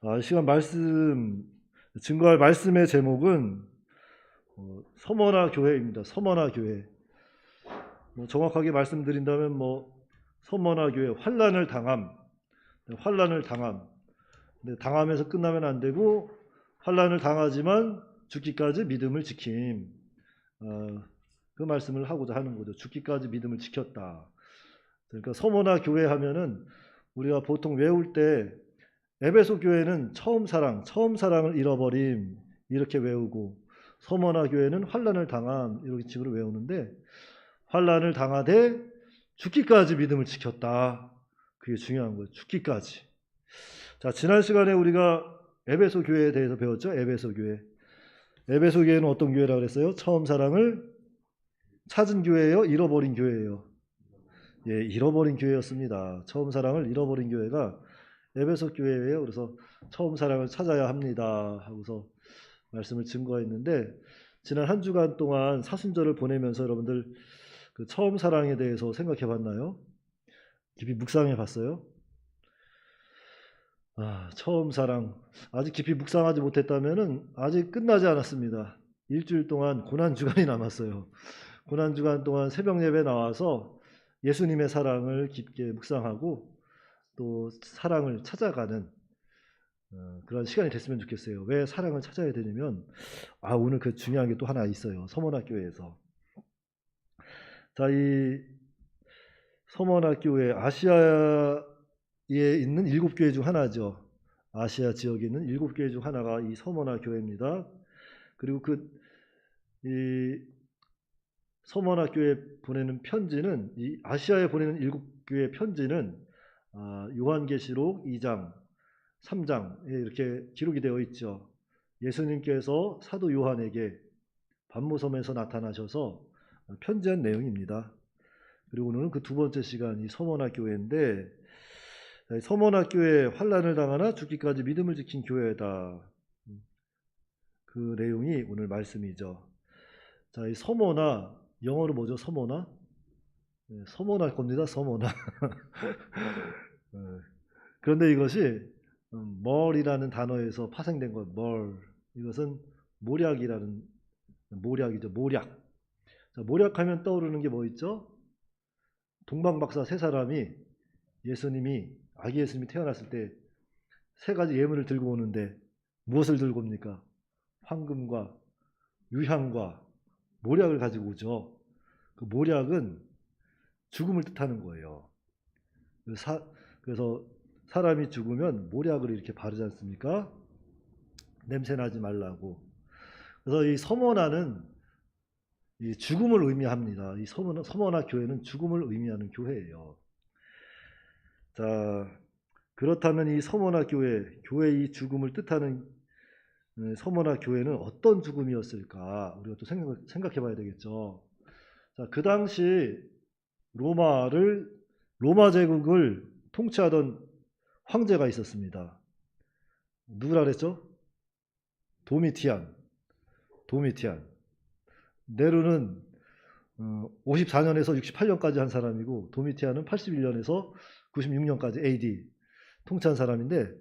이 시간 말씀 증거할 말씀의 제목은 서머나 교회입니다. 서머나 교회. 정확하게 말씀드린다면 서머나 교회 환난을 당함, 환난을 당함. 근데 당하면서 끝나면 안 되고 환난을 당하지만 죽기까지 믿음을 지킴. 그 말씀을 하고자 하는 거죠. 죽기까지 믿음을 지켰다. 그러니까 서머나 교회 하면은 우리가 보통 외울 때 에베소 교회는 처음 사랑을 잃어버림 이렇게 외우고 서머나 교회는 환난을 당함 이렇게 식으로 외우는데 환난을 당하되 죽기까지 믿음을 지켰다. 그게 중요한 거예요. 죽기까지. 자, 지난 시간에 우리가 에베소 교회에 대해서 배웠죠. 에베소 교회. 에베소 교회는 어떤 교회라고 그랬어요? 처음 사랑을 찾은 교회예요? 잃어버린 교회예요? 예, 잃어버린 교회였습니다. 처음 사랑을 잃어버린 교회가 에베소 교회예요. 그래서 처음 사랑을 찾아야 합니다 하고서 말씀을 증거했는데 지난 한 주간 동안 사순절을 보내면서 여러분들 그 처음 사랑에 대해서 생각해 봤나요? 깊이 묵상해 봤어요? 처음 사랑 아직 깊이 묵상하지 못했다면은 아직 끝나지 않았습니다. 일주일 동안 고난 주간이 남았어요. 고난 주간 동안 새벽 예배 나와서 예수님의 사랑을 깊게 묵상하고 또 사랑을 찾아가는 그런 시간이 됐으면 좋겠어요. 왜 사랑을 찾아야 되냐면 오늘 그 중요한 게 또 하나 있어요. 서문학교에서. 자, 이 서문학교에 아시아에 있는 7교회 중 하나죠. 아시아 지역에 있는 7교회 중 하나가 이 서문학교회입니다. 그리고 이 서문학교에 보내는 편지는 이 아시아에 보내는 7교회 편지는 요한계시록 2장, 3장에 이렇게 기록이 되어 있죠. 예수님께서 사도 요한에게 반모섬에서 나타나셔서 편지한 내용입니다. 그리고 오늘은 그 두 번째 시간이 서머나 교회인데 서머나 교회 환난을 당하나 죽기까지 믿음을 지킨 교회다. 그 내용이 오늘 말씀이죠. 자, 이 서머나 영어로 뭐죠? 서머나? 네, 서머날 겁니다. 서머나. 그런데 이것이 멀이라는 단어에서 파생된 것, 멀. 이것은 모략이라는 모략이죠. 모략. 자, 모략하면 떠오르는 게 뭐 있죠? 동방박사 세 사람이 아기 예수님이 태어났을 때 세 가지 예물을 들고 오는데 무엇을 들고 옵니까? 황금과 유향과 모략을 가지고 오죠. 그 모략은 죽음을 뜻하는 거예요. 그래서 사람이 죽으면 모략을 이렇게 바르지 않습니까? 냄새 나지 말라고. 그래서 이 서머나는 이 죽음을 의미합니다. 이 서머나 교회는 죽음을 의미하는 교회예요. 자, 그렇다면 이 서머나 교회의 죽음을 뜻하는 서머나 교회는 어떤 죽음이었을까? 우리가 또 생각해 봐야 되겠죠. 자, 그 당시 로마 제국을 통치하던 황제가 있었습니다. 누구라 그랬죠? 도미티안. 네로는 54년에서 68년까지 한 사람이고 도미티안은 81년에서 96년까지 AD 통치한 사람인데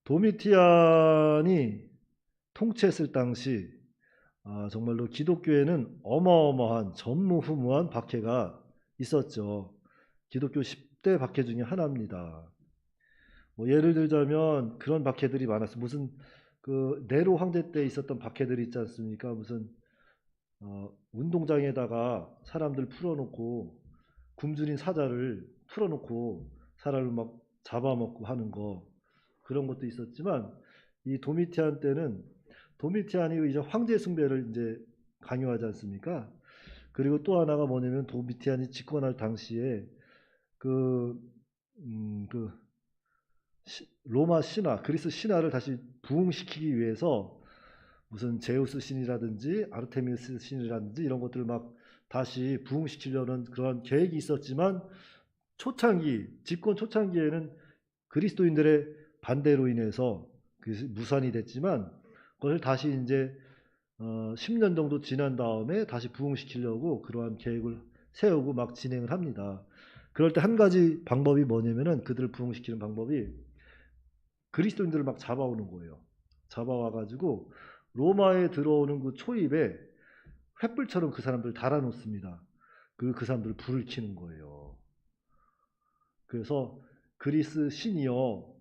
도미티안이 통치했을 당시 정말로 기독교에는 어마어마한 전무후무한 박해가 있었죠. 기독교 10대 박해 중에 하나입니다. 예를 들자면 그런 박해들이 많았어요. 무슨 그 네로 황제 때 있었던 박해들이 있지 않습니까? 무슨 운동장에다가 사람들 풀어놓고 굶주린 사자를 풀어놓고 사람을 막 잡아먹고 하는 거 그런 것도 있었지만 이 도미티안 때는 도미티안이 이제 황제 숭배를 이제 강요하지 않습니까? 그리고 또 하나가 뭐냐면 도미티안이 집권할 당시에 로마 신화, 그리스 신화를 다시 부흥시키기 위해서 무슨 제우스 신이라든지 아르테미스 신이라든지 이런 것들을 막 다시 부흥시키려는 그런 계획이 있었지만 집권 초창기에는 그리스도인들의 반대로 인해서 무산이 됐지만 그것을 다시 이제 10년 정도 지난 다음에 다시 부흥시키려고 그러한 계획을 세우고 막 진행을 합니다. 그럴 때 한 가지 방법이 뭐냐면은 그들을 부흥시키는 방법이 그리스도인들을 막 잡아오는 거예요. 잡아와 가지고 로마에 들어오는 그 초입에 횃불처럼 그 사람들을 달아놓습니다. 그 사람들을 불을 켜는 거예요. 그래서 그리스 신이여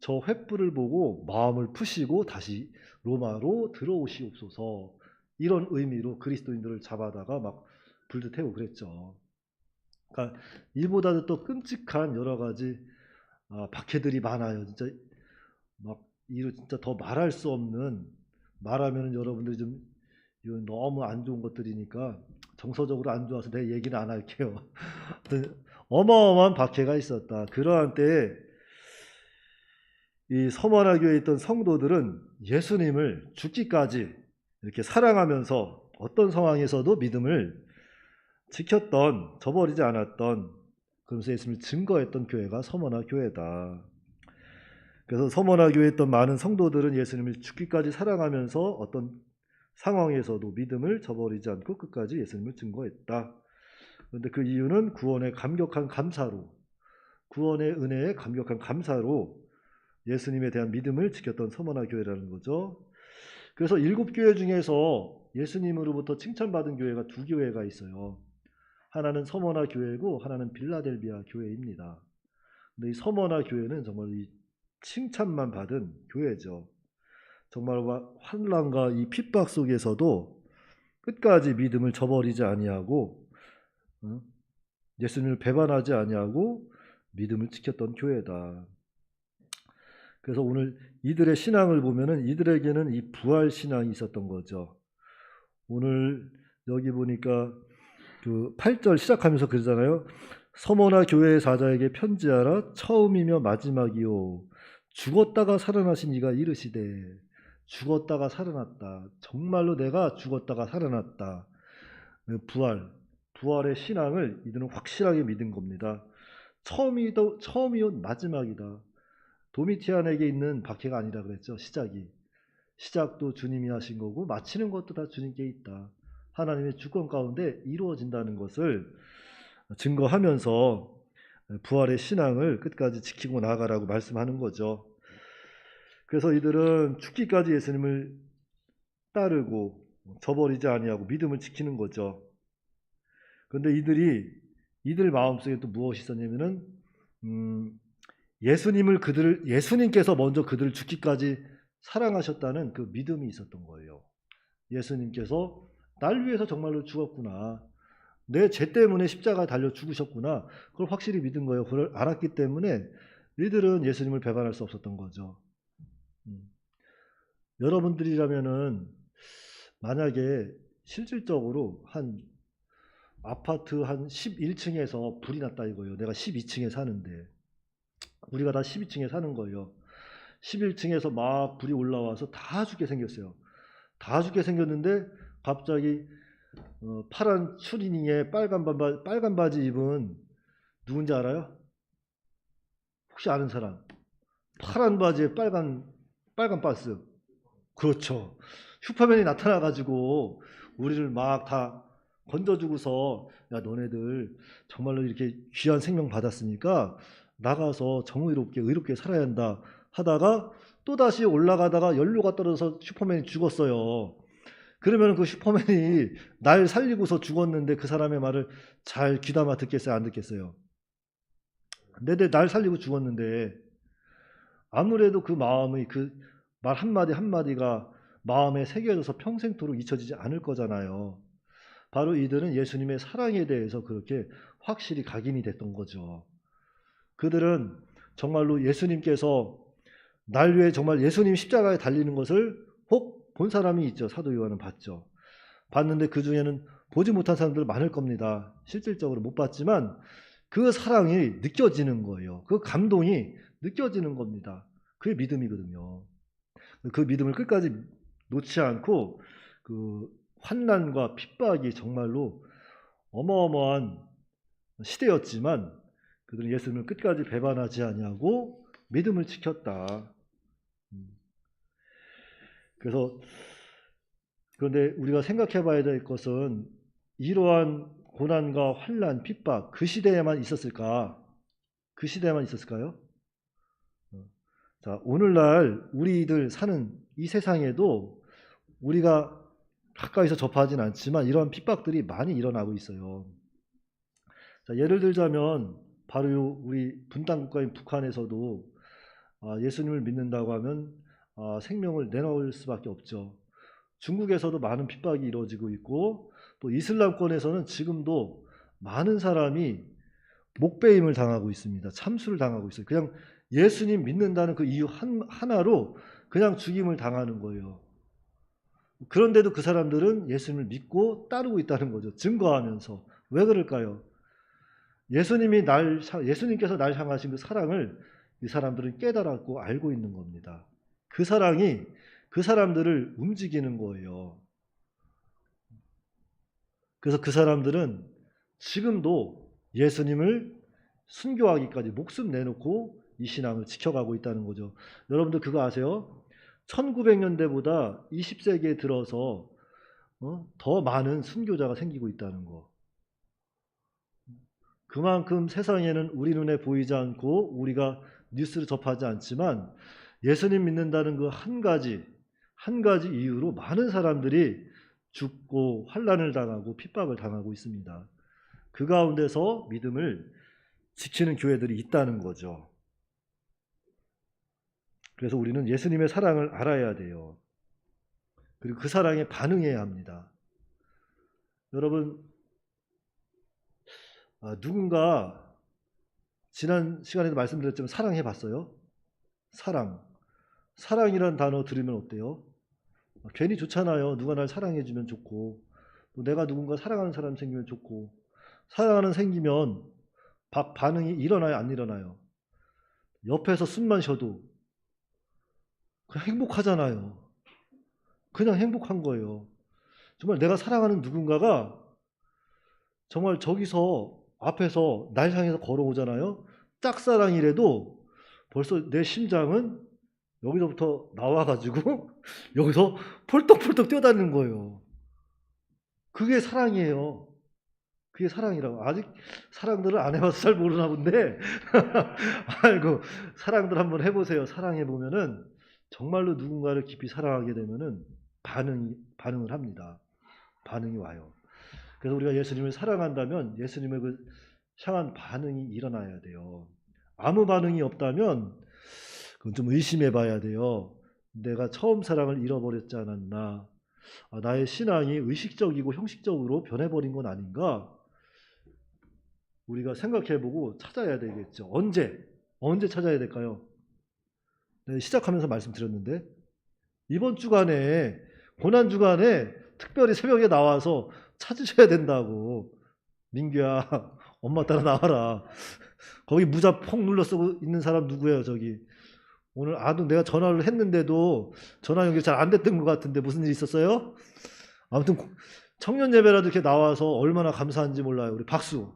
저 횃불을 보고 마음을 푸시고 다시 로마로 들어오시옵소서, 이런 의미로 그리스도인들을 잡아다가 막 불도 태우고 그랬죠. 그러니까 이보다도 또 끔찍한 여러 가지 박해들이 많아요. 진짜 막 이로 진짜 더 말할 수 없는, 말하면 여러분들이 좀 이건 너무 안 좋은 것들이니까 정서적으로 안 좋아서 내 얘기는 안 할게요. 어마어마한 박해가 있었다. 그러한 때에 이 서머나 교회에 있던 성도들은 예수님을 죽기까지 이렇게 사랑하면서 어떤 상황에서도 믿음을 지켰던, 저버리지 않았던, 그러면서 예수님을 증거했던 교회가 서머나 교회다. 그래서 서머나 교회에 있던 많은 성도들은 예수님을 죽기까지 사랑하면서 어떤 상황에서도 믿음을 저버리지 않고 끝까지 예수님을 증거했다. 그런데 그 이유는 구원의 감격한 감사로, 구원의 은혜에 감격한 감사로 예수님에 대한 믿음을 지켰던 서머나 교회라는 거죠. 그래서 7교회 중에서 예수님으로부터 칭찬받은 교회가 2교회가 있어요. 하나는 서머나 교회고 하나는 빌라델비아 교회입니다. 근데 이 서머나 교회는 정말 이 칭찬만 받은 교회죠. 정말 환난과 이 핍박 속에서도 끝까지 믿음을 저버리지 아니하고 예수님을 배반하지 아니하고 믿음을 지켰던 교회다. 그래서 오늘 이들의 신앙을 보면은 이들에게는 이 부활 신앙이 있었던 거죠. 오늘 여기 보니까 그 8절 시작하면서 그러잖아요. 서머나 교회의 사자에게 편지하라. 처음이며 마지막이요 죽었다가 살아나신 이가 이르시되. 죽었다가 살아났다. 정말로 내가 죽었다가 살아났다. 부활의 신앙을 이들은 확실하게 믿은 겁니다. 처음이요 마지막이다. 도미티안에게 있는 박해가 아니라 그랬죠. 시작도 주님이 하신 거고 마치는 것도 다 주님께 있다. 하나님의 주권 가운데 이루어진다는 것을 증거하면서 부활의 신앙을 끝까지 지키고 나아가라고 말씀하는 거죠. 그래서 이들은 죽기까지 예수님을 따르고 저버리지 아니하고 믿음을 지키는 거죠. 그런데 이들 마음속에 또 무엇이 있었냐면은 예수님께서 먼저 그들을 죽기까지 사랑하셨다는 그 믿음이 있었던 거예요. 예수님께서 날 위해서 정말로 죽었구나. 내 죄 때문에 십자가에 달려 죽으셨구나. 그걸 확실히 믿은 거예요. 그걸 알았기 때문에 이들은 예수님을 배반할 수 없었던 거죠. 여러분들이라면은 만약에 실질적으로 한 아파트 한 11층에서 불이 났다 이거예요. 내가 12층에 사는데. 우리가 다 12층에 사는 거예요. 11층에서 막 불이 올라와서 다 죽게 생겼어요. 다 죽게 생겼는데 갑자기 파란 추리닝에 빨간 바지 입은 누군지 알아요? 혹시 아는 사람? 파란 바지에 빨간 바스. 그렇죠. 슈퍼맨이 나타나가지고 우리를 막 다 건져주고서 야 너네들 정말로 이렇게 귀한 생명 받았으니까 나가서 정의롭게 의롭게 살아야 한다 하다가 또다시 올라가다가 연료가 떨어져서 슈퍼맨이 죽었어요. 그러면 그 슈퍼맨이 날 살리고서 죽었는데 그 사람의 말을 잘 귀담아 듣겠어요? 안 듣겠어요? 날 살리고 죽었는데 아무래도 그 마음의 그 말 한마디 한마디가 마음에 새겨져서 평생토록 잊혀지지 않을 거잖아요. 바로 이들은 예수님의 사랑에 대해서 그렇게 확실히 각인이 됐던 거죠. 그들은 정말로 예수님께서 날 위해 정말 예수님 십자가에 달리는 것을 혹 본 사람이 있죠. 사도 요한은 봤죠. 봤는데 그 중에는 보지 못한 사람들 많을 겁니다. 실질적으로 못 봤지만 그 사랑이 느껴지는 거예요. 그 감동이 느껴지는 겁니다. 그게 믿음이거든요. 그 믿음을 끝까지 놓지 않고 그 환난과 핍박이 정말로 어마어마한 시대였지만 그들은 예수님을 끝까지 배반하지 아니하고 믿음을 지켰다. 그런데 우리가 생각해 봐야 될 것은 이러한 고난과 환난, 핍박 그 시대에만 있었을까? 그 시대에만 있었을까요? 자, 오늘날 우리들 사는 이 세상에도 우리가 가까이서 접하진 않지만 이런 핍박들이 많이 일어나고 있어요. 자, 예를 들자면 바로 우리 분단 국가인 북한에서도 예수님을 믿는다고 하면 생명을 내놓을 수밖에 없죠. 중국에서도 많은 핍박이 이루어지고 있고 또 이슬람권에서는 지금도 많은 사람이 목배임을 당하고 있습니다. 참수를 당하고 있어요. 그냥 예수님 믿는다는 그 이유 하나로 그냥 죽임을 당하는 거예요. 그런데도 그 사람들은 예수님을 믿고 따르고 있다는 거죠. 증거하면서. 왜 그럴까요? 예수님께서 날 향하신 그 사랑을 이 사람들은 깨달았고 알고 있는 겁니다. 그 사랑이 그 사람들을 움직이는 거예요. 그래서 그 사람들은 지금도 예수님을 순교하기까지 목숨 내놓고 이 신앙을 지켜가고 있다는 거죠. 여러분들 그거 아세요? 1900년대보다 20세기에 들어서 더 많은 순교자가 생기고 있다는 거. 그만큼 세상에는 우리 눈에 보이지 않고 우리가 뉴스를 접하지 않지만 예수님 믿는다는 그 한 가지 이유로 많은 사람들이 죽고 환난을 당하고 핍박을 당하고 있습니다. 그 가운데서 믿음을 지키는 교회들이 있다는 거죠. 그래서 우리는 예수님의 사랑을 알아야 돼요. 그리고 그 사랑에 반응해야 합니다. 여러분, 누군가 지난 시간에도 말씀드렸지만 사랑해 봤어요? 사랑이란 단어 들으면 어때요? 괜히 좋잖아요. 누가 날 사랑해 주면 좋고 또 내가 누군가 사랑하는 사람 생기면 좋고 사랑하는 생기면 반응이 일어나요, 안 일어나요? 옆에서 숨만 쉬어도 그냥 행복하잖아요. 그냥 행복한 거예요. 정말 내가 사랑하는 누군가가 정말 저기서 앞에서 날 향해서 걸어오잖아요. 짝사랑이라도 벌써 내 심장은 여기서부터 나와가지고 여기서 폴떡폴떡 뛰어다니는 거예요. 그게 사랑이에요. 그게 사랑이라고. 아직 사랑들을 안 해봐서 잘 모르나 본데 아이고 사랑들 한번 해보세요. 사랑해보면은 정말로 누군가를 깊이 사랑하게 되면은 반응을 합니다. 반응이 와요. 그래서 우리가 예수님을 사랑한다면 예수님의 그 향한 반응이 일어나야 돼요. 아무 반응이 없다면 그건 좀 의심해 봐야 돼요. 내가 처음 사랑을 잃어버렸지 않았나. 나의 신앙이 의식적이고 형식적으로 변해버린 건 아닌가. 우리가 생각해보고 찾아야 되겠죠. 언제 찾아야 될까요? 네, 시작하면서 말씀드렸는데 이번 주간에 고난주간에 특별히 새벽에 나와서 찾으셔야 된다고. 민규야 엄마 따라 나와라. 거기 무자 폭 눌러 쓰고 있는 사람 누구예요? 저기 오늘 내가 전화를 했는데도 전화 연결 잘 안 됐던 것 같은데 무슨 일 있었어요? 아무튼 청년 예배라도 이렇게 나와서 얼마나 감사한지 몰라요. 우리 박수.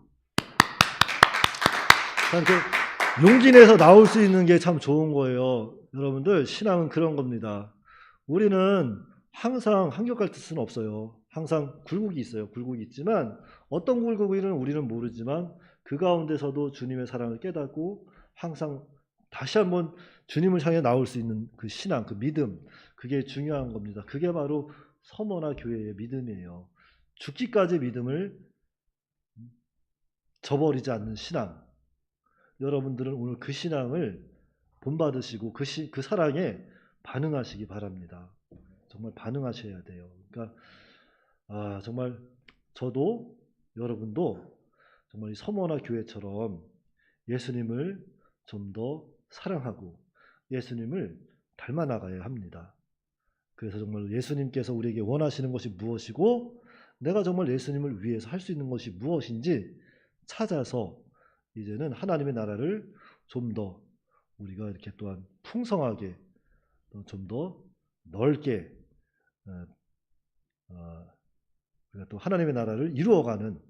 용기 내서 나올 수 있는 게 참 좋은 거예요. 여러분들 신앙은 그런 겁니다. 우리는 항상 한결같을 수는 없어요. 항상 굴곡이 있어요. 굴곡이 있지만 어떤 굴곡이는 우리는 모르지만 그 가운데서도 주님의 사랑을 깨닫고 항상 다시 한번 주님을 향해 나올 수 있는 그 신앙, 그 믿음, 그게 중요한 겁니다. 그게 바로 서머나 교회의 믿음이에요. 죽기까지 믿음을 저버리지 않는 신앙. 여러분들은 오늘 그 신앙을 본받으시고 그 사랑에 반응하시기 바랍니다. 정말 반응하셔야 돼요. 그러니까 정말 저도 여러분도 정말 이 서머나 교회처럼 예수님을 좀 더 사랑하고 예수님을 닮아 나가야 합니다. 그래서 정말 예수님께서 우리에게 원하시는 것이 무엇이고 내가 정말 예수님을 위해서 할 수 있는 것이 무엇인지 찾아서 이제는 하나님의 나라를 좀 더 우리가 이렇게 또한 풍성하게 좀 더 넓게 우리가 또 하나님의 나라를 이루어가는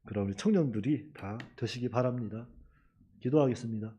그런 우리 청년들이 다 되시기 바랍니다. 기도하겠습니다.